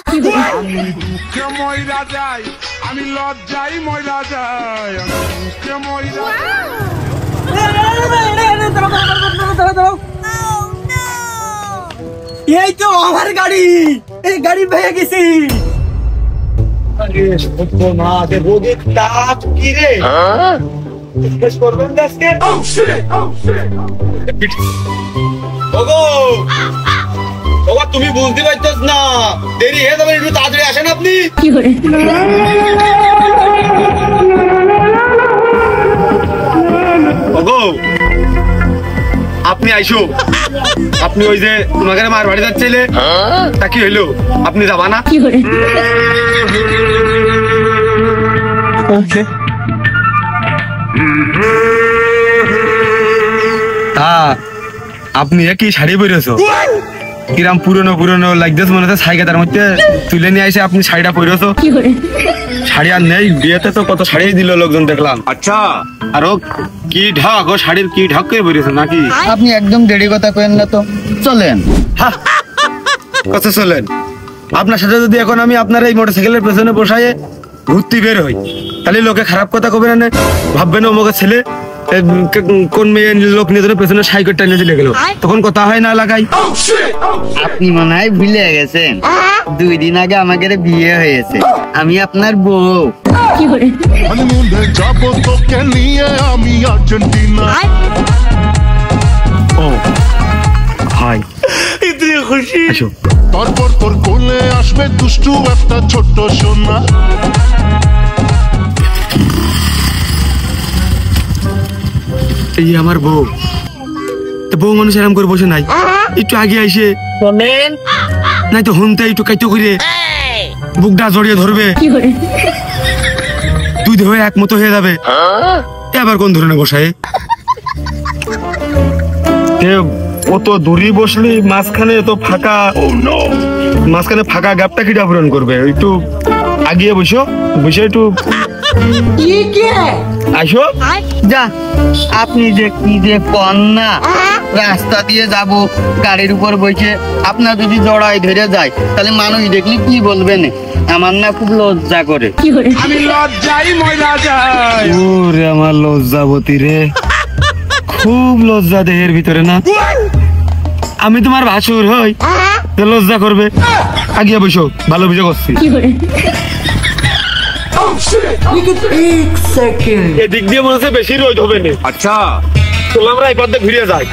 আমি দুঃখে মইরা যাই, আমি লজ্জায় মইরা যাই, আমি দুঃখে মইরা এই তো আমার গাড়ি, এই গাড়ি ভেঙে গেছি। রোগের তাপ কি রে? তুমি বুঝতে পারছস না, দেরি হয়ে যাবে, একটু তাড়াতাড়ি আসেন আপনি। আপনি আইসো, আপনি ওই যে তোমাকে মার বাড়ি যাচ্ছিলে, তা কি হইলো? আপনি যাবা না? আপনি কি শাড়ি পরেছো? কিরাম পুরনো পুরনো লাগতেছ মনে হচ্ছে, সাইকেল তার মধ্যে তুলে নিয়ে এসে আপনি শাড়িটা পরেছো। শাড়ি আর নেই, বিয়েতে তো কত শাড়ি দিল লোকজন দেখলাম। আচ্ছা, আরো কি ঢাক, ও শাড়ির কি ঢাক করে পরেছো নাকি? আপনি একদম দেরি কথা কেন না তো, চলেন। কত চলেন? আপনার সাথে যদি এখন আমি আপনার এই মোটরসাইকেলের পেছনে বসায় ঘুরতে বের হই, তাহলে লোকে খারাপ কথা কবে না, ভাববেন অমুকের ছেলে কোন মেয়ে লোক নিয়ে পেছনে সাইকেল টাইনে চলে গেল, তখন কথা হয় না লাগাই। আপনি মনে হয় ভুলে গেছেন, 2 দিন আগে আমাদের বিয়ে হয়েছে, আমি আপনার বউ। হানিমুনে যাব তোকে নিয়ে আমি আর্জেন্টিনা। ও হাই, ইতনি খুশি। আসো, তারপর তোর কোলে আসবে দুষ্টু একটা ছোট্ট সোনা। এই আমার বউ, বউ মানুষ এরম করে বসে নাই, একটু আগে আইসে নাই তো হনতে একটু কাইতে করে বুকটা জড়িয়ে ধরবে, 2 দেহ একমতো হয়ে যাবে। এবার কোন ধরনের বসায়? ও তো দূরে বসলি, মাঝখানে তো ফাঁকা, মাঝখানে ফাঁকা গ্যাপটা কিটা পূরণ করবে? একটু আগিয়ে বসো, বসে একটু আসো। যা, আপনি যে কি যে কন না, রাস্তা দিয়ে যাব গাড়ির উপর বসে, আপনার যদি জড়াই ধরে যায় তাহলে মানুষ দেখলি কি বলবেন? আমার না খুব লজ্জা করে। আমি লজ্জায় মইরা যাই। ওরে আমার লজ্জাবতী রে, খুব লজ্জা দেহের ভিতরে না। আমি তোমার ভাসুর হই, লজ্জা করবে? আগিয়ে বসো, ভালো বুঝে করছি। এদিক দিয়ে মনে হচ্ছে বেশি রোদ হবে না। আচ্ছা, চলো আমরা এই পথে ঘুরে যাই।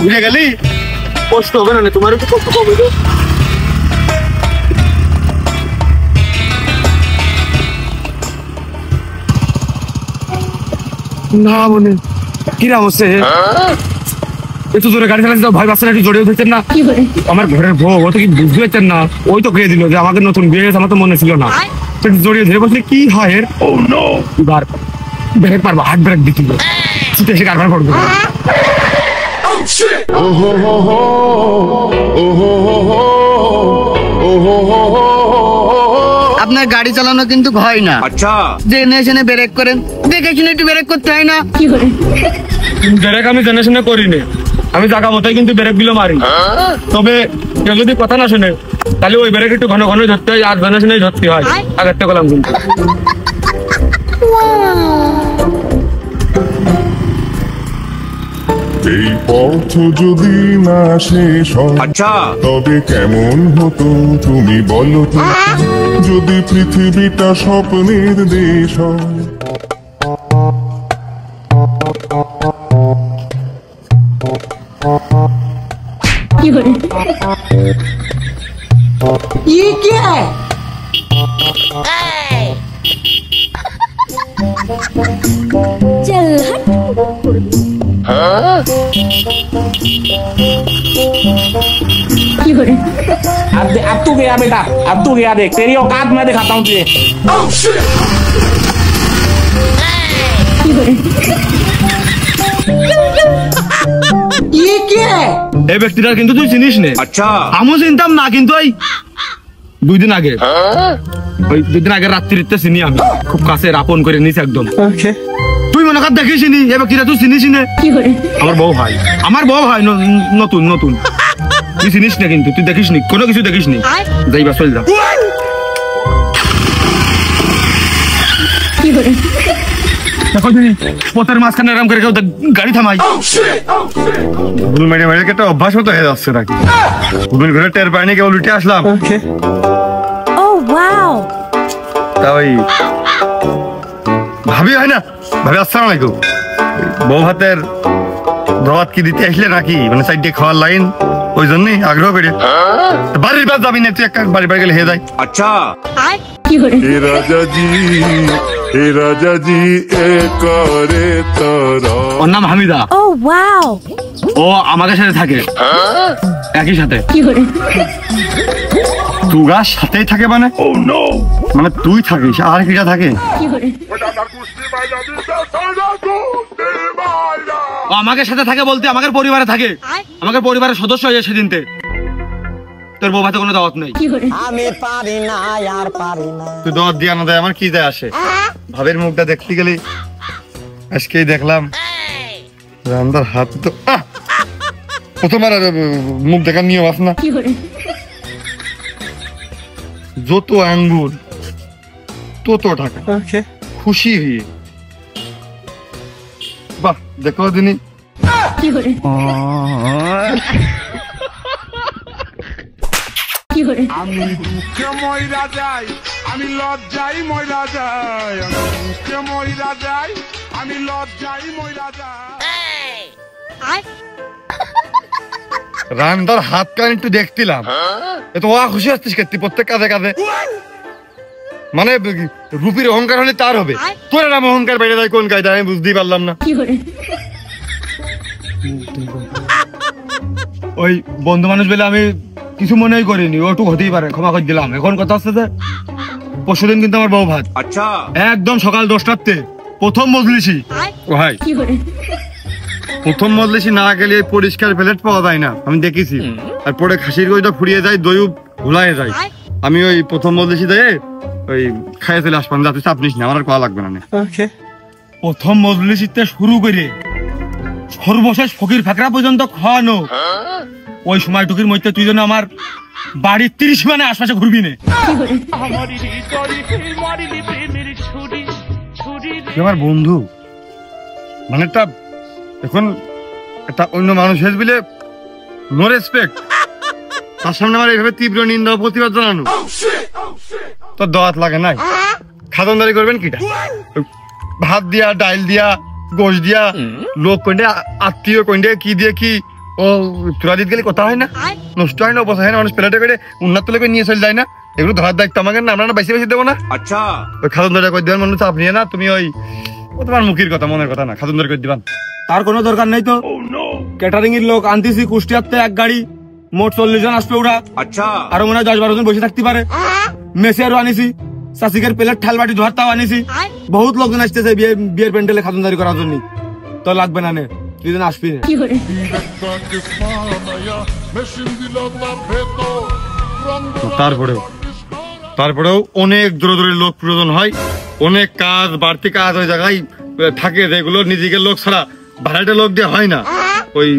ঘুরে গেলি কষ্ট হবে না, তোমার একটু কষ্ট কমে তো। না মনে কিরাম হচ্ছে, একটু জোরে গাড়ি চালাচ্ছি, ভয় পাচ্ছে না? একটু জড়িয়ে ধরছেন না? আমার ঘরের বউ, ও তো কি বুঝতে পারছেন না? ওই তো খেয়ে দিল যে আমাকে নতুন বিয়ে হয়েছে, আমার তো মনে ছিল না। জড়িয়ে ধরে বসলে কি হয় এর? এবার ব্রেক পারবো, হাত ব্রেক দিতে ছুটে এসে কারবার করবো। আপনার গাড়ি চালানো কিন্তু হয় না। আচ্ছা, জেনে শুনে ব্রেক করেন, দেখে শুনে একটু ব্রেক করতে হয় না? ব্রেক আমি জেনে শুনে করিনি, আমি জায়গা মতোই কিন্তু ব্রেক গুলো মারি। তবে কেউ যদি কথা না শুনে তাহলে ওই ব্রেক একটু ঘন ঘন ধরতে হয়, আর জেনে শুনে ধরতে হয়। আগের তো গেলাম কিন্তু। এই পথ যদি না শেষ হয়, আচ্ছা, তবে কেমন হতো তুমি বলো তো, যদি পৃথিবীটা স্বপ্নের দেশ হয়। ये क्या है? चल अब तू गया बेटा, अब तू गया, देख तेरी औकात मैं दिखाता हूँ तुझे। ये क्या है? এই ব্যক্তিটার কিন্তু তুই চিনিস নে? আচ্ছা, আমিও চিনতাম না, কিন্তু ওই 2 দিন আগে, ওই 2 দিন আগে রাত্রিতে চিনি আমি, খুব কাছে আপন করে নিছি একদম। তুই মনে কর দেখিস নি এই ব্যক্তিটা, তুই চিনিস নে? আমার বউ ভাই, আমার বউ ভাই, নতুন নতুন। তুই চিনিস না, কিন্তু তুই দেখিস নি, কোনো কিছু দেখিস নি। যাইবা চল যা। পথের মাঝখানে আরাম করে কেউ গাড়ি থামাই। ভুল মেরে মেরে একটা অভ্যাস মতো হয়ে যাচ্ছে নাকি। ভুল ঘরে টের পাইনি, কেবল উঠে আসলাম। তা ওই ভাবি হয় না, ভাবি আসসালাম আলাইকুম। বউ হাতের ভাত কি দিতে আসলে নাকি, মানে সাইডে খাওয়ার লাইন, ওই জন্যই আগ্রহ করে। বাড়ির বাদ যাবি না তুই, এক বাড়ি বাড়ি গেলে হয়ে যায়। अच्छा हे राजा जी एक रे तारा। ওর নাম হামিদা। ও আমাদের সাথে থাকে, একই সাথে। তুগার সাথেই থাকে মানে? মানে তুই থাকিস আর কিটা থাকে? ও আমাদের সাথে থাকে বলতে আমাদের পরিবারে থাকে, আমাদের পরিবারের সদস্য হয়ে সেদিনতে। তোর বউ ভাতে কোনো দাওয়াত নেই। আমি পারি না আর পারি না। তুই দাওয়াত দিয়া না দেয় আমার কি যায় আসে? ভাবের মুখটা দেখতে গেলি আজকেই দেখলাম রান্দার হাত তো প্রথমবার মুখ দেখার নিয়ম আছে না? যত আঙ্গুর তত টাকা, খুশি হয়ে। বাহ দেখো দিনই আমি দুঃখে ময়রা যাই, আমি লজ্জাই ময়রা যাই, আমি দুঃখে ময়রা যাই, আমি লজ্জাই ময়রা যাই। রান্দার হাত কান একটু দেখতিলাম, এত খুশি আসছিস কেতি প্রত্যেক কাজে কাজে। মানে রূপীর অহংকার হলে তার হবে, তোর নাম অহংকার বেড়ে যায় কোন কায়দা, আমি বুঝতেই পারলাম না। ওই বন্ধু মানুষ বলে আমি কিছু মনেই করিনি, ওটুক হতেই পারে, ক্ষমা করে দিলাম। এখন কথা হচ্ছে যে পরশুদিন কিন্তু আমার বউ ভাত अच्छा একদম সকাল 10টাতে প্রথম মজলিসি। ও ভাই প্রথম মজলিসি না গেলে পরিষ্কার প্লেট পাওয়া যায় না, আমি দেখেছি। আর পরে খাসির গইটা ফুরিয়ে যায়, দইও ভুলায় যায়। আমি ওই প্রথম মজলিসি দিয়ে ওই খাইয়ে চলে আসবান, যাতে চাপ নিস না, আমার আর কোয়া লাগবে না। প্রথম মজলিসিতে শুরু করে সর্বশেষ ফকির ফাকরা পর্যন্ত খাওয়ানো, ওই সময়টুকুর মধ্যে তুই যেন আমার বাড়ির 30 মানে আশপাশে ঘুরবি না। আমার বন্ধু মানে একটা এখন একটা অন্য মানুষ হয়েছে বলে নো রেসপেক্ট, তার সামনে আমার এইভাবে তীব্র নিন্দা প্রতিবাদ জানানো, তোর দাওয়াত লাগে নাই। খাদনদারি করবেন কিটা? ভাত দিয়া, ডাইল দিয়া, গোশ দিয়া, লোক কইন্ডে আত্মীয় কইন্ডে কি দিয়ে কি ও তোরা দিতে গেলে কথা হয় না, নষ্ট হয় না, অবস্থা হয় না, মানুষ প্লেটে করে উন্নত লোকে নিয়ে চলে যায় না। এগুলো ধরার দায়িত্ব আমাকে না, আমরা না বেশি বেশি দেবো না। अच्छा ওই খাদনদারি করে দেওয়ার মানুষ চাপ নিয়ে না, তুমি ওই তোমার মুখের কথা মনের কথা না, খাদনদারি করে দিবান। তার কোনো দরকার নেই তো। ক্যাটারিং এর লোক আনতেছি কুষ্টিয়াতে এক গাড়ি, মোট 40 জন আসবে ওরা। अच्छा আরো মনে হয় 10-12 জন বসে থাকতে পারে। মেসে আরো আনিছি, চাষিকের প্লেট ঠাল বাটি ধরতাও আনিছি। বহুত লোকজন আসতেছে বিয়ের প্যান্ডেলে খাদনদারি করার জন্য। তো লাগবে না নে, তুই যেন আসবি না। তারপরেও অনেক দূরে দূরে লোক প্রয়োজন হয়, অনেক কাজ, বাড়তি কাজ ওই জায়গায় থাকে, যেগুলো নিজেকে লোক ছাড়া ভাড়াটা লোক দিয়ে হয় না। ওই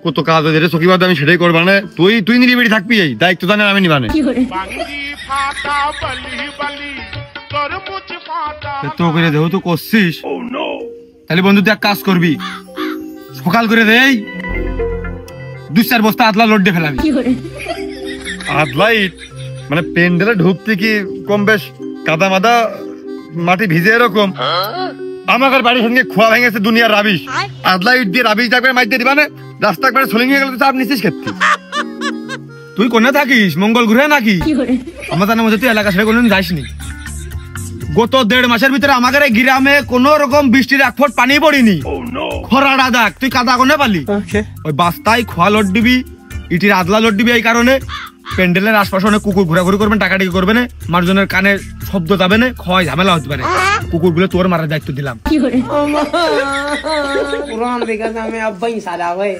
কত কাজ যেটা চকিবাদ আমি সেটাই করবো, মানে তুই নিরিবিড়ি থাকবি, এই দায়িত্ব জানেন আমি নিবানে। তো করে যেহেতু করছিস তাহলে বন্ধু তুই এক কাজ করবি, সকাল করে দেই 2-4 বস্তা আদলা লোড দিয়ে ফেলাবি। আদলাই মানে প্যান্ডেলে ঢুকতে কি কম বেশ কাদা মাদা মাটি ভিজে এরকম। আমার বাড়ির সঙ্গে খোয়া ভেঙেছে দুনিয়ার রাবিশ, আদলা ইট দিয়ে রাবিশ একবার মাইতে দিবা না, রাস্তা একবার সলিং হয়ে গেলে তো চাপ নিচ্ছিস ক্ষেত্রে। তুই কোনে থাকিস, মঙ্গল গ্রহে নাকি? আমার জানার মধ্যে তুই এলাকা ছেড়ে কোনদিন যাইসনি। গত 1.5 মাসের ভিতরে আমাদের এই গ্রামে কোন রকম বৃষ্টির 1 ফুট পানি পড়িনি। খরাটা দেখ, তুই কাদা কোনে পালি? ওই বাস্তায় খোয়া লোড দিবি, ইটির আদলা লোড দিবি। এই কারণে প্যান্ডেলের আশপাশে অনেক কুকুর ঘোরাঘুরি করবেন, টাকাটাকি করবে না, মানুষজনের কানে শব্দ যাবে না, ক্ষয় ঝামেলা হতে পারে। কুকুরগুলো তোর মারার দায়িত্ব দিলাম। আমি আব্বাই সারা ভাই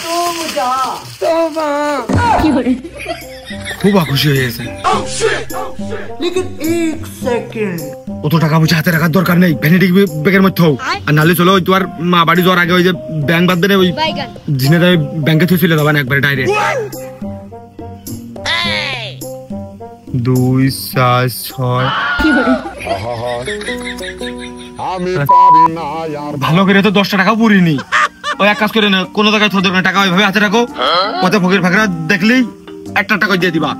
তো মুজা তো খুব খুশি হয়ে গেছে। অত টাকা পয়সা হাতে রাখার দরকার নেই, ভ্যানিটি ব্যাগের মধ্যে হোক। আর নালে চলো ওই তোমার মা বাড়ি যাওয়ার আগে ওই যে ব্যাংক বাদ দেনে ওই জিনে ব্যাংকে থেকে চলে যাবেন একবারে ডাইরেক্ট। 2 4 6 ভালো করে তো 10 টাকা পুরিনি। ওই এক কাজ করে না, কোনো জায়গায় তোর দোকানে টাকা ওইভাবে হাতে রাখো, পথে ফকির ফাঁকরা দেখলেই 1 টাকা দিয়ে দিবা।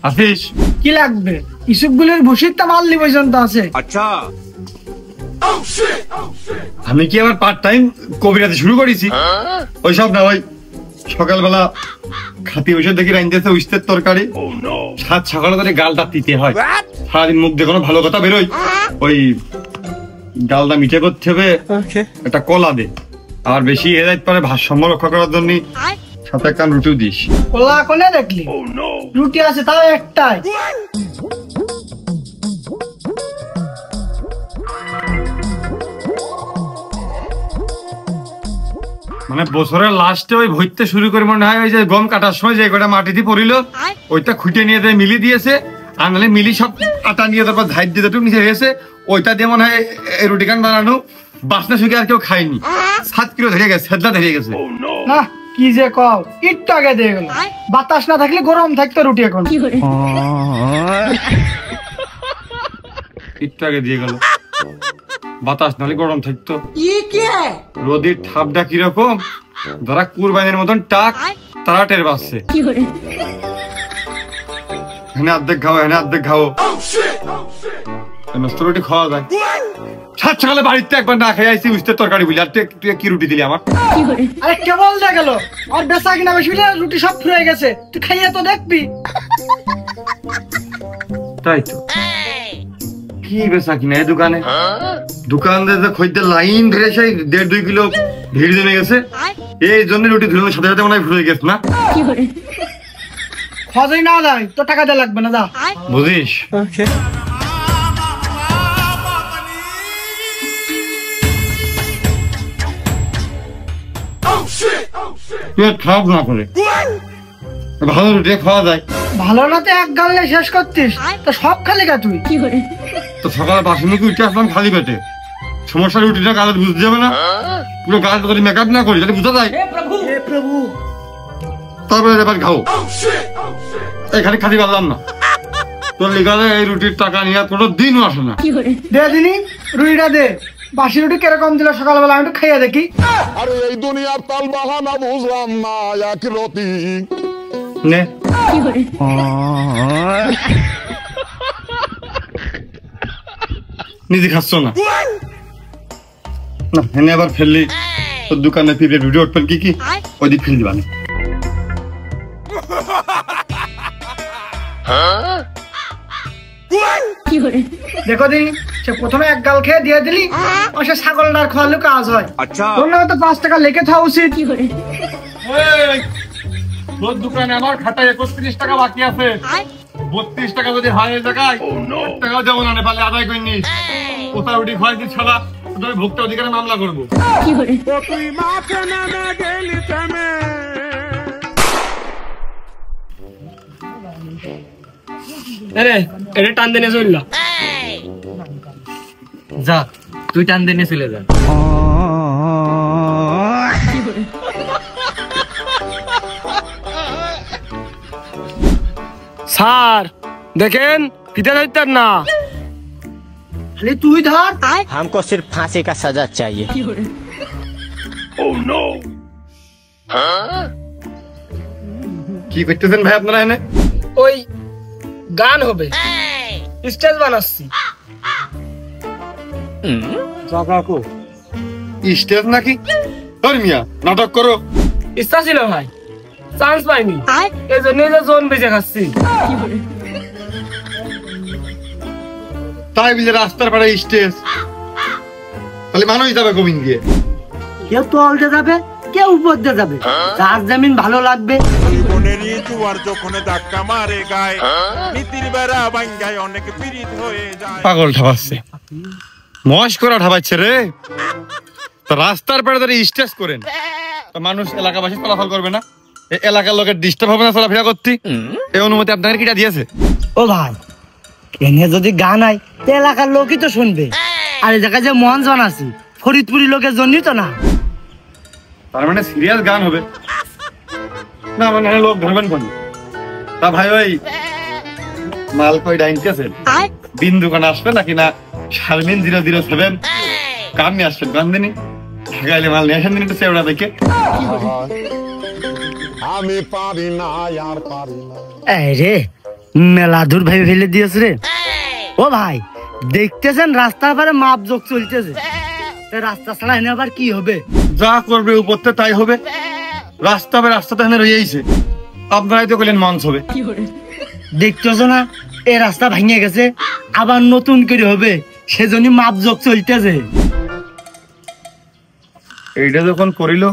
আফিস কি লাগবে? ইসুকগুলোর ভুসিরটা মারলি পর্যন্ত আছে। আচ্ছা আমি কি আবার পার্ট টাইম কবিরাতে শুরু করেছি? ওইসব না, ওই সকালবেলা খাতি বসে দেখি রাইন্দেছে উস্তের তরকারি, সাত সকালে তাদের গালটা তিতে হয়, সারাদিন মুখ দিয়ে কোনো ভালো কথা বেরোয়, ওই গালটা মিঠে করতে হবে, একটা কলা দে, আর বেশি হেদায়ত পারে ভারসাম্য রক্ষা করার জন্য সাথে একটা রুটিও দিস। কলা কোনে দেখলি? রুটি আছে তাও একটাই। মানে বছরের লাস্টে ওই ভরতে শুরু করে মনে হয় ওই যে গম কাটার সময় যে কটা মাটিতে পড়িল ওইটা খুঁটে নিয়ে যায় মিলি দিয়েছে, আর নাহলে মিলি সব আটা নিয়ে তারপর ধার দিয়ে যেটুকু নিচে হয়েছে ওইটা দিয়ে মনে হয় রুটি কান বানানো, বাসনা শুকে আর কেউ খায়নি। 7 কিলো ধরে গেছে, সেদলা ধরে গেছে। না কি যে কও, একটু আগে দিয়ে গেল। বাতাস না থাকলে গরম থাকতো রুটি এখন। একটু আগে দিয়ে গেল, বাতাস নাহলে গরম থাকতো। রোদের ঠাপটা কিরকম, যারা কুরবানির মতন টাক তারা টের পাচ্ছে। এখানে অর্ধেক খাও, এখানে অর্ধেক খাও, নষ্ট রুটি খাওয়া যায়। সাত সকালে বাড়িতে একবার না খেয়ে আইসি উস্তের তরকারি বুঝলি, আর তুই কি রুটি দিলি আমার? আরে কেবল দেখা গেল, আর বেচা কিনা বেশি রুটি সব ফুরে গেছে, তুই খাইয়া তো দেখবি। তাই তো, কি বেচা কিনা এই দোকানে? দোকানদার খদ্দের লাইন ধরে সেই 1.5-2 কিলো ভিড় জমে গেছে, এই জন্য রুটি ধুলানোর সাথে সাথে মনে হয় ফুরে গেছে না। খোঁজই না যায় তো টাকা দেওয়া লাগবে না, যা বুঝিস। খারাপ না করে ভালো রুটি খাওয়া যায়। ভালো না তো এক গালে শেষ করতিস, তো সব খালি গা তুই। তো সকালে বাসি মুখে উঠে আসলাম খালি পেটে, সমস্যা রুটিটা গালে বুঝতে যাবে না, পুরো গাল যদি মেকআপ না করি তাহলে বুঝা যায়। প্রভু তারপরে এবার খাও, এখানে খালি পারলাম না, তোর লিগালে এই রুটির টাকা নিয়ে কোনো দিনও আসে না। দে দিনি রুটিটা দে, বাসি রুটি কিরকম দিল সকালবেলা, আমি একটু খাইয়া দেখি। আরে এই দুনিয়ার তাল বাহানা বুঝলাম না, এক রতি নে নিজে খাচ্ছ না, না এনে আবার ফেললি তোর দোকানে ফিরে ভিডিও উঠবেন কি ওই দিক ফেল দিবা না। দেখো দিন সে প্রথমে এক গাল খেয়ে দিয়ে দিলি, ও সে ছাগলটার খাওয়ালে কাজ হয়। আচ্ছা তো 5 টাকা লেখে থাকা উচিত। তোর দোকানে আমার খাতায় 31 টাকা বাকি আছে, 32 টাকা যদি হয় জায়গায় টাকাও যেমন আনে পারলে আদায় করে নিস। কোথাও উঠি খোয়াই দিস ছাড়া তোর ভোক্তা অধিকারে মামলা করবো। তুই মাঠে নামে গেলি থেমে। এটা টান দেনে চলল, যা তুই টান দেনে চলে যা। স্যার দেখেন পিতা দায়িত্ব না, তুই ধর। हमको सिर्फ फांसी का सजा चाहिए। কি করতেছেন ভাই আপনারা এনে? ওই গান হবে, স্টেজ বানাচ্ছি। স্টেজ নাকি? তোর মিয়া নাটক করো। ইচ্ছা ছিল ভাই, চান্স পাইনি, এই জন্য জোন বেঁচে খাচ্ছি। তাই বুঝে রাস্তার পাড়ে স্টেজ, তাহলে মানুষ যাবে গোবিন্দ দিয়ে। কেউ তো অলতে যাবে, কে উপর দিয়ে যাবে? যার জমিন ভালো লাগবে। জীবনেরই জোয়ার যখন ধাক্কা মারে গায়, নীতির বেড়া ভাঙ্গায় অনেক পীড়িত হয়ে যায়। পাগল ঠাবাচ্ছে, মশ করা ঠাবাচ্ছে রে। তো রাস্তার পেড়ে ধরে স্টেজ করেন, তো মানুষ এলাকাবাসী চলাচল করবে না, এই এলাকার লোকের ডিস্টার্ব হবে না চলাফেরা করতে, এই অনুমতি আপনাদের কিটা দিয়েছে? ও ভাই, এনে যদি গান হয় এলাকার লোকই তো শুনবে। আর এই জায়গায় যে মঞ্চ বানাচ্ছি ফরিদপুরি লোকের জন্যই তো না। তার মানে সিরিয়াস গান হবে না, মানে লোক ধরবেন কোন? তা ভাই ওই মাল কই ডাইনতেছেন, বিন্দু গান আসবে নাকি না শারমিন 007 গান নিয়ে আসবেন? গান দিনই ঢাকাইলে মাল নিয়ে আসেন দিন একটু চেওড়া দেখে। আমি পারি না আর পারি না। এই রে মেলা দূর ভেবে ফেলে দিয়েছে রে। ও ভাই, দেখতেছেন রাস্তার পারে মাপ যোগ চলতেছে, রাস্তা ছাড়া এনে আবার কি হবে? যা করবে উপরতে তাই হবে। রাস্তা হবে, রাস্তা তো এখানে রয়েছে, আপনারাই তো বললেন মঞ্চ হবে। দেখতেছো না এই রাস্তা ভেঙে গেছে, আবার নতুন করে হবে, সেজন্য মাপ যোগ চলতেছে। এইটা যখন করিল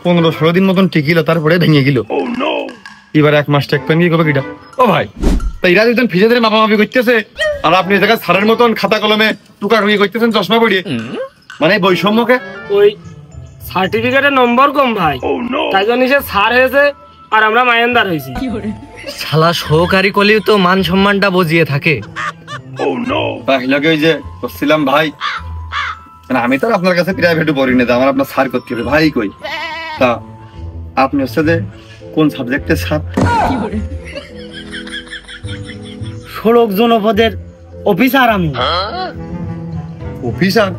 15-16 দিন মতন টিকিল, তারপরে ভেঙে গেল। এবার 1 মাস টেকবেন কি করবে কিটা? ও ভাই, তা এরা দুজন ফিজে ধরে মাপামাপি করতেছে, আর আপনি এই জায়গায় সারের মতন খাতা কলমে টুকাটুকি করতেছেন চশমা পড়িয়ে, মানে বৈষম্যকে। ওই সার্টিফিকেটের নম্বর কম ভাই, তাই জন্য সে সার হয়েছে আর আমরা মায়েন্দার হয়েছি। শালা সহকারী কলিও তো মান সম্মানটা বজিয়ে থাকে। তাহলে ওই যে বলছিলাম ভাই, মানে আমি তো আপনার কাছে প্রাইভেটও পড়ি না, আমার আপনার সার করতে হবে ভাই। কই তা আপনি হচ্ছে যে কোন সাবজেক্টের স্যার? সড়ক জনপদের অফিসার আমি। অফিসার?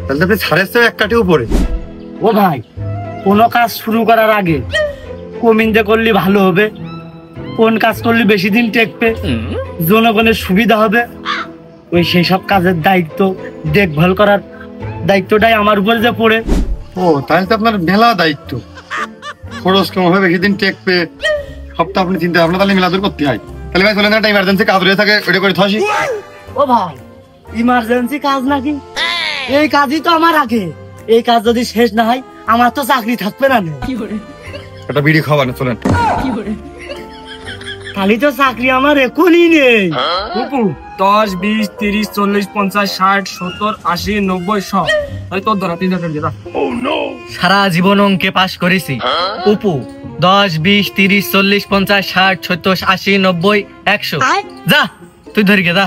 তাহলে আপনি সারের চেয়ে এক কাঠি উপরে। ও ভাই, কোনো কাজ শুরু করার আগে কমিন্দে করলে ভালো হবে, কোন কাজ করলে বেশি দিন টেকবে, জনগণের সুবিধা হবে, ওই সেই সব কাজের দায়িত্ব দেখভাল করার দায়িত্বটাই আমার উপরে যে পড়ে। ও তাহলে তো আপনার মেলা দায়িত্ব, খরচ কম হবে, বেশি দিন টেকবে, সপ্তাহ আপনি চিন্তা ভাবনা তাহলে মেলাদুর করতে হয়। তাহলে ভাই চলেন, একটা ইমার্জেন্সি কাজ রয়ে থাকে, ওইটা করে থাসি। ও ভাই, ইমার্জেন্সি কাজ নাকি? এই কাজই তো আমার আগে, এই কাজ যদি শেষ না হয় আমার তো চাকরি থাকবে না। একটা বিড়ি খাওয়া না, চলেন। খালি তো চাকরি আমার এখনই নেই। 10, 20, 30, 40, 50, 60, 70, 80, 90, 100। তাই তোর ধরা 3 সারা জীবন অঙ্কে পাশ করেছি উপু। 10, 20, 30, 40, 50, 60, 70, 80, 90, 100। যা তুই ধরি গে, যা।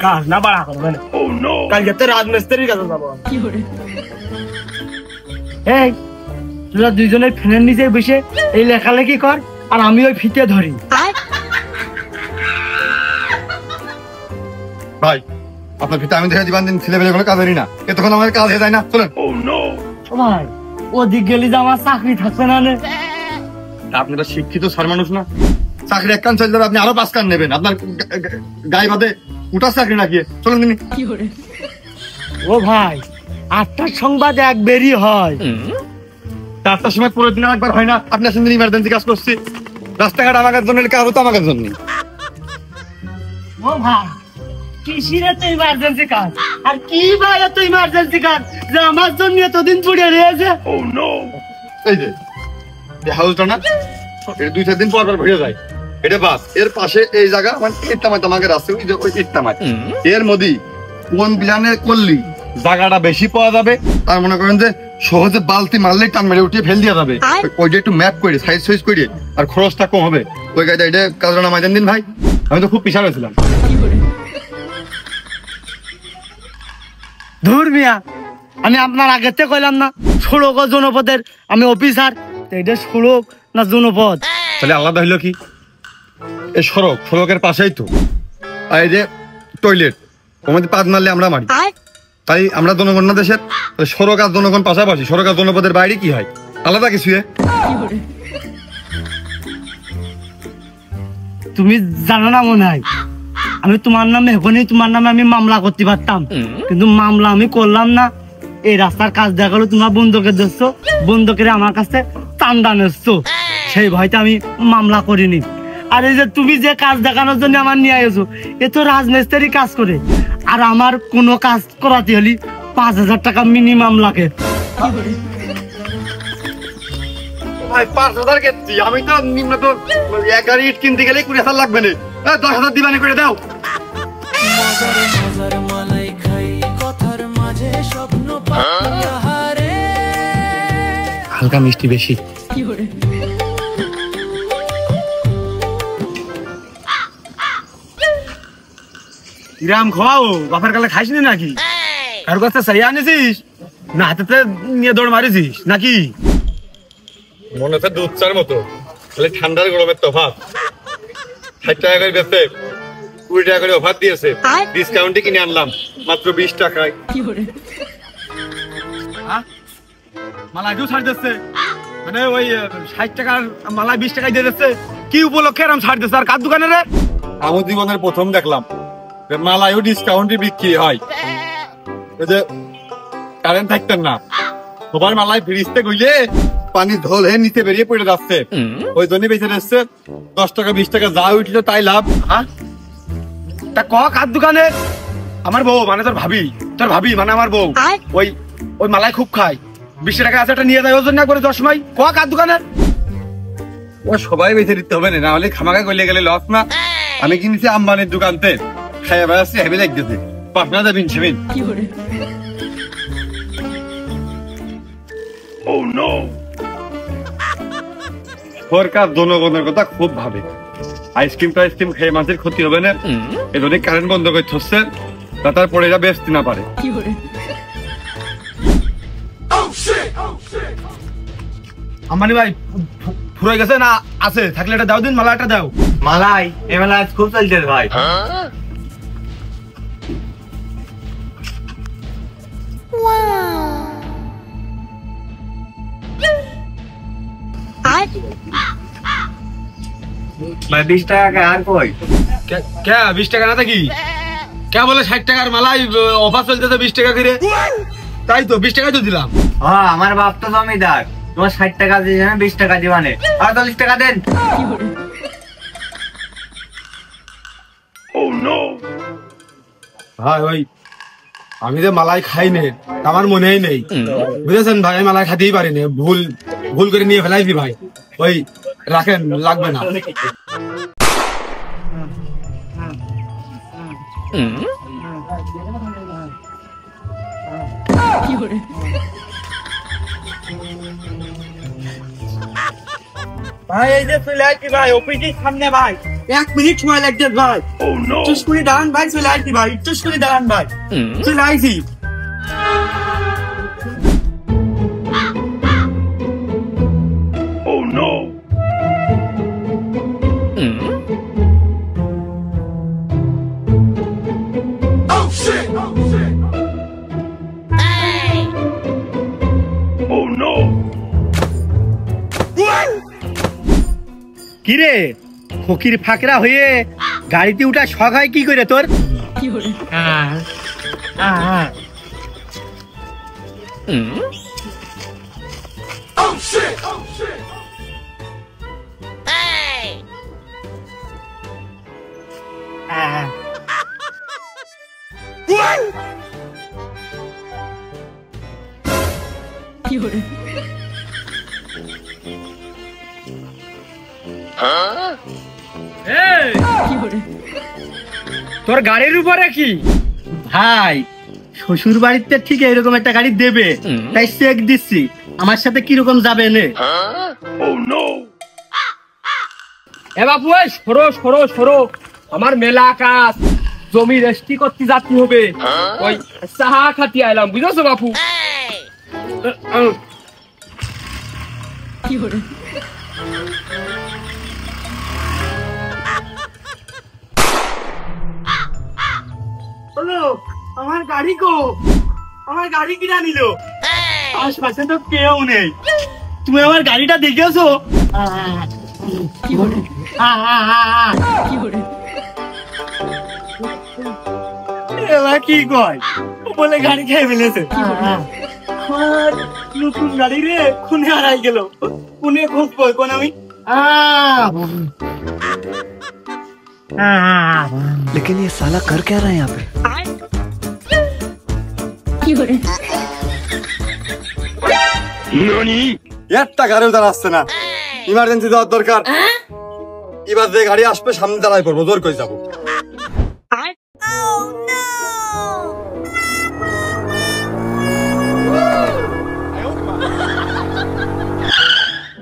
কাজ না বাড়া করবে না। কালকে তো রাজমিস্ত্রির কাছে যাবো। এই তোরা দুইজনের ফ্যানের নিচে বসে এই লেখালেখি কর, আর আমি ওই ফিতে ধরি। ভাই আপনার ভিতরে আমি দেখে জীবন দিন ছেলেবেলে কোনো কাজেরই না, এতক্ষণ আমার কাজ হয়ে যায় না, চলেন। ও ভাই, ওদিক গেলি যে আমার চাকরি থাকবে না। আপনারা শিক্ষিত সার মানুষ না, চাকরি এক কান চলে যাবে, আপনি আরো 5 কান নেবেন, আপনার গায়ে বাদে উঠার চাকরি না গিয়ে, চলেন দিন। ও ভাই, 8টার সংবাদ এক বেরি হয়, 4টার সময় পরের দিন একবার হয় না? আপনি আসেন দিন, ইমার্জেন্সি কাজ করছি, রাস্তাঘাট আমাদের জন্য, কাজ তো আমাদের জন্য। ও ভাই, কিসির এত ইমার্জেন্সি কাজ, আর কি ভাই এত ইমার্জেন্সি কাজ যে আমার জন্য এতদিন পড়ে রয়েছে? এই যে এই হাউসটা না, এর 2-4 দিন পর পর ভরে যায়, এটা বাস এর পাশে এই জায়গা, মানে ইট্টামাই তোমাকে রাস্তা, ওই যে ওই ইট্টামাই, এর মধ্যে কোন প্ল্যানে করলি জায়গাটা বেশি পাওয়া যাবে, তার মনে করেন যে সহজে বালতি মারলেই টান মেরে উঠিয়ে ফেল দেওয়া যাবে, ওইটা একটু ম্যাপ করে সাইজ সাইজ করে, আর খরচটা কম হবে, ওই গাড়িটা এটা কাজটা নামাই দেন দিন ভাই, আমি তো খুব পিছাড় হয়েছিলাম। ধুর মিয়া, আমি আপনার আগের থেকে কইলাম না সড়ক ও জনপদের আমি অফিসার, এটা সড়ক না জনপদ? তাহলে আলাদা হইলো কি? এই সড়ক, সড়কের পাশেই তো আর এই যে টয়লেট, ওর মধ্যে পাদ মারলে আমরা মারি, তাই আমরা জনগণ না দেশের, সড়ক আর জনগণ পাশাপাশি, সড়ক আর জনপদের বাইরে কি হয়? আলাদা কিছু। তুমি জানো না মনে হয়, আমি তোমার নামে এখনই তোমার নামে আমি মামলা করতে পারতাম, কিন্তু মামলা আমি করলাম না। এই রাস্তার কাজ দেখালো তোমার বন্ধুকে দেখছো, বন্ধুকে আমার কাছে চান্দা নেছো, সেই ভয়তে আমি মামলা করিনি। আর এই যে তুমি যে কাজ দেখানোর জন্য আমার নিয়ে এসো, এ তো রাজমিস্ত্রি কাজ করে, আর আমার কোনো কাজ করাতে হলে 5,000 টাকা মিনিমাম লাগে। ভাই 5,000 কেছি, আমি তো নিম্ন তো এক গাড়ি ইট কিনতে গেলে 20,000 লাগবে না। 10,000 দিবানি করে দাও। হালকা মিষ্টি বেশি। কিরাম খাওয়াও, বাপের কালে খাইস নি নাকি? কার কাছে চাই আনিছিস না হাতে নিয়ে দৌড় মারিছিস নাকি? মনে হচ্ছে দুধ চার মতো, খালি ঠান্ডার গরমের তফাৎ। 60 টাকা করে বেচে 20 টাকা করে অফার দিয়েছে, ডিসকাউন্টে কিনে আনলাম মাত্র 20 টাকায়। মালা কেউ ছাড় দিচ্ছে, মানে ওই 60 টাকার মালা 20 টাকায় দিয়ে দিচ্ছে। কি উপলক্ষে এরকম ছাড় দিচ্ছে? আর কার দোকানে রে? আমার জীবনের প্রথম দেখলাম মালায়ও ডিসকাউন্টে বিক্রি হয়। ওই যে কারেন্ট থাকতেন না, সবার মালায় ফ্রিজতে গইলে পানি ঢোল হয়ে নিচে বেরিয়ে পড়ে যাচ্ছে, ওই জন্য বেঁচে যাচ্ছে। 10 টাকা 20 টাকা যা উঠলো তাই লাভ। তা ক কার দোকানে? আমার বউ মানে তোর ভাবি, তোর ভাবি মানে আমার বউ ওই ওই মালাই খুব খায়। 20 টাকা আছে, একটা নিয়ে যায় ওর জন্য করে 10 সময়। ক কার দোকানে? ও সবাই বেঁচে দিতে হবে না, হলে খামাকা গলে গেলে লস না। আমি কিনেছি আম্বানির দোকানতে, খাইয়া বেড়াচ্ছি, হেভি লাগতেছে। পাবনা যাবেন সেবেন। সরকার জনগণের কথা খুব ভাবে। আইসক্রিম টাইসক্রিম খেয়ে মানুষের ক্ষতি হবে না, এজন্য কারেন্ট বন্ধ করে হচ্ছে, তারপরে এরা বেচতে না পারে। আম্বানি ভাই ফুরাই গেছে না আছে? থাকলে এটা দাও দিন, মালাটা দাও। মালাই এ মেলা আজ খুব চলছে ভাই। ভাই 20 টাকা আর কই? কে 20 টাকা না থাকি? কে বলে 60 টাকার মালাই অফার চলতেছে 20 টাকা করে? তাই তো 20 টাকাই তো দিলাম। হ্যাঁ, আমার বাপ তো জমিদার, তোমার 60 টাকা দিয়ে 20 টাকা দিবানে, আর 40 টাকা দেন। ভাই ওই আমি যে মালাই খাই নে, আমার মনেই নেই, বুঝেছেন ভাই? আমি মালাই খাতেই পারিনি, ভুল করে নিয়ে ফেলাইছি ভাই। ওই রাখেন, লাগবে না। ভাই এই যে চলে আসছি ভাই, অফিসের সামনে ভাই। 1 মিনিট সময় লাগছে ভাই। চুস্কুনি দাঁড়ান ভাই, চলে আসছি ভাই। চুস্কুনি দাঁড়ান ভাই, চলে আসছি। কিরে ফকির ফাকরা হয়ে গাড়িতে উঠা শখ হয় কি করে তোর? তোর গাড়ির উপরে কি ভাই শ্বশুর বাড়িতে ঠিক এরকম একটা গাড়ি দেবে, তাই চেক দিচ্ছি আমার সাথে কিরকম যাবে নে। এ বাপু এই সরো সরো সরো, আমার মেলা কাজ, জমি রেস্টি করতে যাতে হবে। ওই চাহা খাতি আইলাম, বুঝেছো বাপু? আমার গাড়ি কো? আমার গাড়ি কিনা নিল? আশপাশে তো কেউ নেই। তুমি আমার গাড়িটা দেখেছো? এবার কি কয়? বলে গাড়ি খেয়ে ফেলেছে। নতুন গাড়ি রে, খুনে হারাই গেল। খুনে খুঁজ পাই কোন আমি। लेकिन ये साला कर क्या रहा है यहाँ पे? একটা গাড়িও দাঁড়া আসছে না, ইমার্জেন্সি যাওয়ার দরকার। এবার যে গাড়ি আসবে সামনে দাঁড়াই পড়বো, জোর করে যাবো।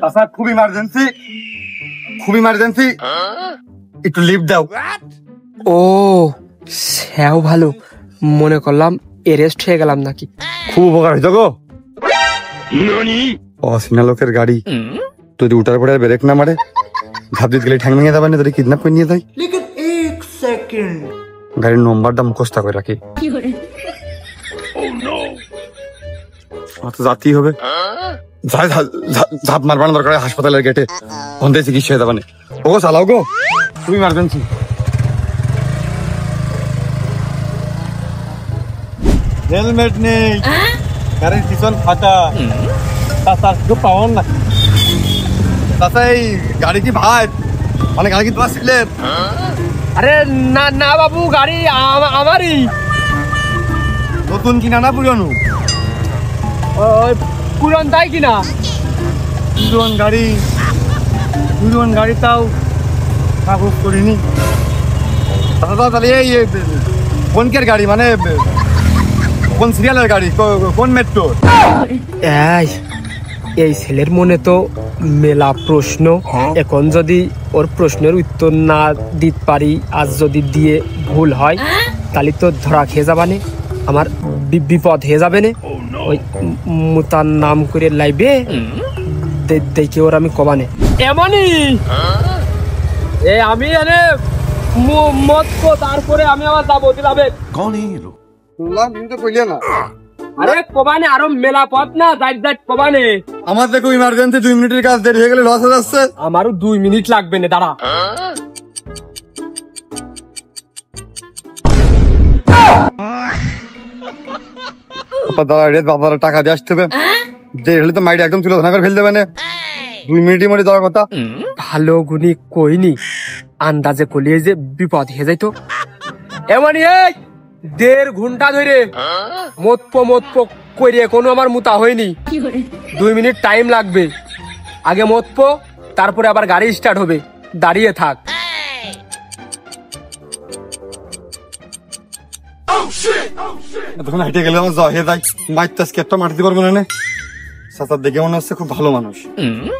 আচ্ছা, খুব ইমার্জেন্সি, খুব ইমার্জেন্সি, একটু লিফট দাও। ও সেও ভালো, মনে করলাম এরেস্ট হয়ে গেলাম নাকি। খুব উপকার হয়েছে গো। অচেনা লোকের গাড়ি, যদি উঠার পরে ব্রেক না মারে, ঝাপড়িত গেলে ঠ্যাং ভেঙে যাবে না, যদি কিডন্যাপ করে নিয়ে যায়। গাড়ির নম্বরটা মুখস্থ করে রাখি, জাতি হবে। ঝাপ মারবার দরকার হাসপাতালের গেটে, অন্ধে চিকিৎসা হয়ে যাবে না। ও চালাও গো, খুব ইমার্জেন্সি। হেলমেট নেই, গাড়ির পিছন ফাটা, পাওয়ার না। তাছাড়া এই গাড়ি কি ভাই, মানে গাড়ি কি তোমার ছিলেন? আরে না না বাবু, গাড়ি আমারই। নতুন কিনা না পুরানো? পুরান তাই কিনা। পুরান গাড়ি, পুরান গাড়ি তাও কাগজ করিনি। তাহলে এই কোনকের গাড়ি, মানে কোন সিরিয়ালের গাড়ি, কোন মেট্রো? এই ছেলের মনে তো মেলা প্রশ্ন, এখন যদি ওর প্রশ্নের উত্তর না দিতে পারি, আজ যদি দিয়ে ভুল হয়, তাহলে তো ধরা খেয়ে যাবানে, আমার বিপদ হয়ে যাবে না। ওই মুতার নাম করে লাইবে দেখে ওর আমি কবানে এমনই। আমি এনে মত কো, তারপরে আমি আবার যাবো দিলাবে। শুনলাম কিন্তু কইলে না। আরে কবানে আরো মেলা পথ না, যাই কবানে। আমার দেখো ইমার্জেন্সি, 2 মিনিটের কাজ দেরি হয়ে গেলে লস হয়ে যাচ্ছে। আমারও 2 মিনিট লাগবে না, দাঁড়া। বাবার টাকা দিয়ে আসতে হবে, দেরি হলে তো মাইটা একদম তুলে ধরা করে ফেল দেবে না। 2 মিনিটের মধ্যে যাওয়ার কথা। ভালো গুনি কইনি, আন্দাজে কলিয়ে যে বিপদ হয়ে যাইতো। এমনই 1.5 ঘন্টা ধরে মতপো করিয়ে কোনো আমার মুতা হয়নি। 2 মিনিট টাইম লাগবে, আগে মতপো, তারপরে আবার গাড়ি স্টার্ট হবে। দাঁড়িয়ে থাক। তখন হেঁটে গেলে আমার জ্বর হয়ে যায়, মাইতে স্কেপটা মারতে পারবো না। চাচার দেখে মনে হচ্ছে খুব ভালো মানুষ,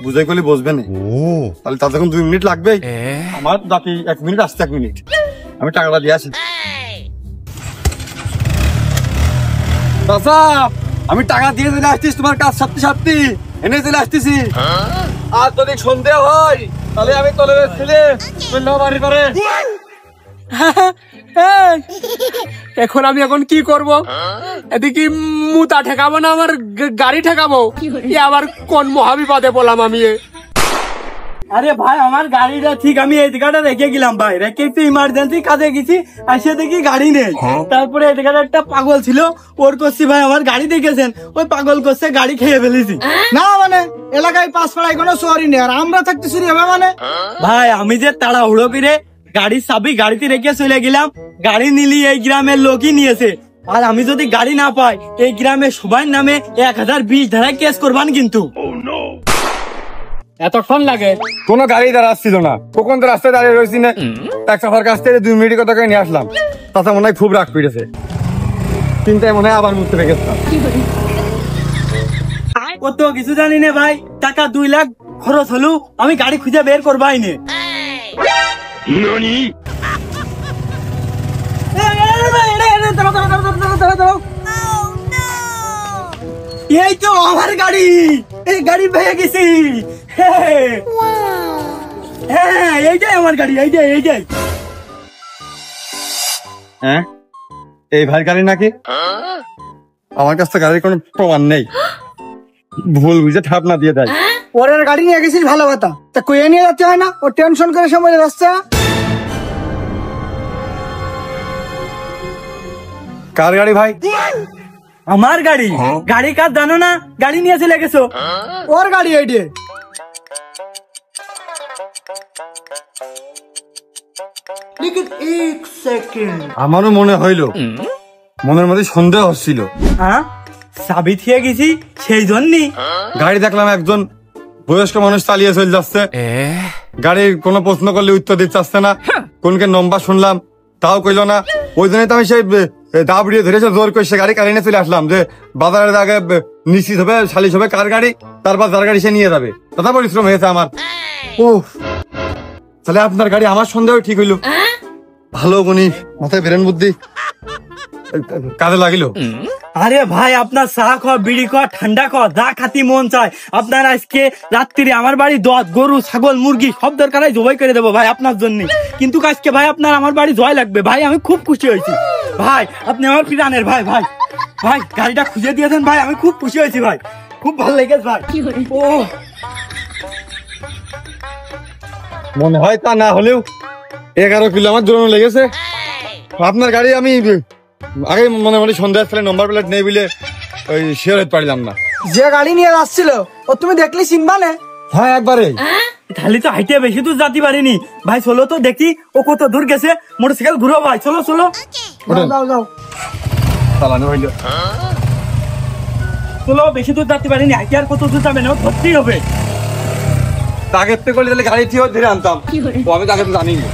বুঝাই করলে বসবে না। তাহলে তার যখন 2 মিনিট লাগবে, আমার বাকি 1 মিনিট, আসতে 1 মিনিট, আমি টাকাটা দিয়ে আসি। চাচা, আমি টাকা দিয়ে চলে আসছিস, তোমার কাজ সাথে এনে চলে আসতেছি। আর যদি সন্দেহ হয়, তাহলে আমি চলে ছেলে বাড়ি করে। এখন আমি কি করব? এদিকে মুতা ঠেকাবো না আমার গাড়ি ঠেকাবো, আবার কোন মহাবিপদে বললাম আমি। আরে ভাই, আমার গাড়িটা ঠিক আমি এই জায়গাটা রেখে গেলাম ভাই, রেখে একটু ইমার্জেন্সি কাজে গেছি, আসে দেখি গাড়ি নেই। তারপরে এই জায়গাটা একটা পাগল ছিল, ওর করছি ভাই আমার গাড়ি দেখেছেন, ওই পাগল করছে গাড়ি খেয়ে ফেলেছি। না মানে এলাকায় পাঁচপাড়ায় কোনো চুরি নেই, আর আমরা থাকতে চুরি হবে মানে? ভাই আমি যে তাড়াহুড়ো করে গাড়ির চাবি গাড়িতে রেখে চলে গেলাম, গাড়ি নিলি এই গ্রামের লোকই নিয়েছে। আর আমি যদি গাড়ি না পাই, এই গ্রামের সবাই নামে 1020 ধারায় কেস করবান কিন্তু। এতক্ষণ লাগে? কোনো গাড়ি দাঁড়াচ্ছিল না, কখন তো রাস্তায় দাঁড়িয়ে রয়েছি না। এক সফার কাছ থেকে 2 মিনিট কথা নিয়ে আসলাম, তাতে মনে হয় খুব রাগ পেয়েছে, চিন্তায় মনে হয় আবার মুখতে রেখেছিলাম। ও তো কিছু জানি না ভাই, টাকা 2 লাখ খরচ হলো, আমি গাড়ি খুঁজে বের করবাই না। এই তো আমার গাড়ি, এই গাড়ি পেয়ে গেছি। হ্যাঁ, এইটাই আমার গাড়ি, এইটাই। হ্যাঁ, এই ভাই গাড়ি নাকি? আমার কাছে তো গাড়ির কোনো প্রমাণ নেই, ভুল বুঝে ঠাপ না দিয়ে দেয়। ওরের গাড়ি নিয়ে গেছিস ভালো কথা, তা কইয়ে নিয়ে যাচ্ছে হয় না? ও টেনশন করে সময় যাচ্ছে। কার গাড়ি ভাই? আমার গাড়ি। গাড়ি কাজ জানো না? গাড়ি নিয়ে চলে গেছো। ওর গাড়ি এইটা। আমারও মনে হইল মনের মধ্যে সন্দেহ হচ্ছিল। হ্যাঁ, চাবি থিয়ে গেছি সেই জন্যই। গাড়ি দেখলাম একজন বয়স্ক মানুষ চালিয়ে চলে যাচ্ছে, গাড়ির কোনো প্রশ্ন করলে উত্তর দিতে আসছে না, কোনকে নম্বর শুনলাম তাও কইল না। ওই জন্য তো আমি সেই দাবড়িয়ে ধরেছে জোর করে সে গাড়ি কারিয়ে চলে আসলাম যে বাজারের আগে নিশ্চিত হবে, সালিশ হবে কার গাড়ি, তারপর যার গাড়ি সে নিয়ে যাবে। দাদা পরিশ্রম হয়েছে আমার। ও তাহলে আপনার গাড়ি আমার সন্দেহ ঠিক হইল। ভালো গুণী, মাথায় বেরেন বুদ্ধি কাজে লাগিল। আরে ভাই, আপনার চা খাওয়া, বিড়ি খাওয়া, ঠান্ডা খাওয়া, যা খাতি মন চায় আপনার আজকে রাত্রি আমার বাড়ি দুধ, গরু, ছাগল, মুরগি সব দরকার জবাই করে দেবো ভাই আপনার জন্য। কিন্তু আজকে ভাই আপনার আমার বাড়ি জয় লাগবে ভাই, আমি খুব খুশি হয়েছি ভাই, আপনি আমার প্রাণের ভাই। ভাই ভাই গাড়িটা খুঁজে দিয়েছেন ভাই, আমি খুব খুশি হয়েছি ভাই, খুব ভালো লেগেছে ভাই। ও মনে হয় তা না হলেও 11 কিলো আমার জন্য লেগেছে। আপনার গাড়ি আমি আগে মনে মনে সন্দেহ ছিল, নম্বর প্লেট নেই বলে ওই শেয়ার হতে পারলাম না। যে গাড়ি নিয়ে যাচ্ছিল ও তুমি দেখলি চিনবা না? হ্যাঁ একবারে। তাহলে তো হাইটে বেশি দূর যেতে পারিনি ভাই, চলো তো দেখি ও কত দূর গেছে। মোটরসাইকেল ঘুরো ভাই, চলো চলো যাও যাও চালানো হইল। চলো, বেশি দূর যেতে পারিনি, হাইটে আর কত দূর যাবে না, ধরতেই হবে। আগের থেকে করলে তাহলে গাড়ি ঠিক ধরে আনতাম, তো আমি তো আগে তো জানি না।